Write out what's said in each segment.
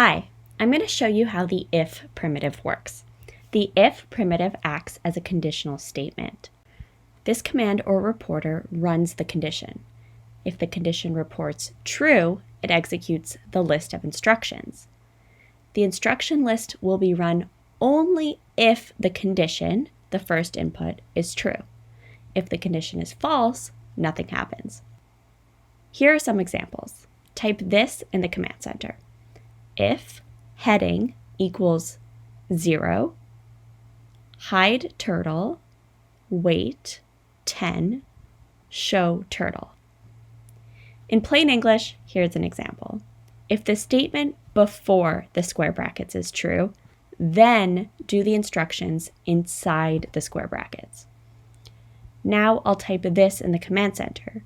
Hi, I'm going to show you how the if primitive works. The if primitive acts as a conditional statement. This command or reporter runs the condition. If the condition reports true, it executes the list of instructions. The instruction list will be run only if the condition, the first input, is true. If the condition is false, nothing happens. Here are some examples. Type this in the command center. If heading equals 0, hide turtle, wait 10, show turtle. In plain English, here's an example. If the statement before the square brackets is true, then do the instructions inside the square brackets. Now I'll type this in the command center.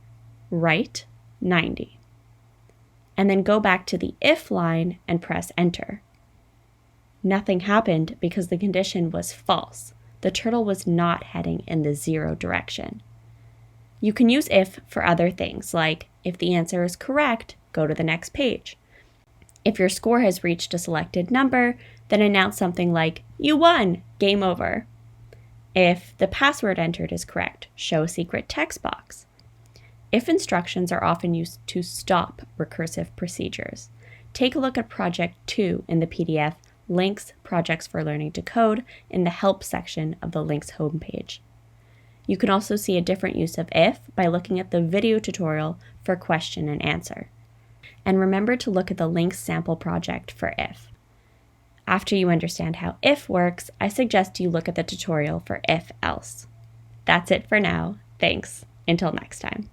Write 90. And then go back to the if line and press enter. Nothing happened because the condition was false. The turtle was not heading in the 0 direction. You can use if for other things, like if the answer is correct, go to the next page. If your score has reached a selected number, then announce something like, you won, game over. If the password entered is correct, show a secret text box. If instructions are often used to stop recursive procedures. Take a look at Project 2 in the PDF Lynx Projects for Learning to Code in the Help section of the Lynx homepage. You can also see a different use of if by looking at the video tutorial for question and answer. And remember to look at the Lynx sample project for if. After you understand how if works, I suggest you look at the tutorial for if else. That's it for now. Thanks. Until next time.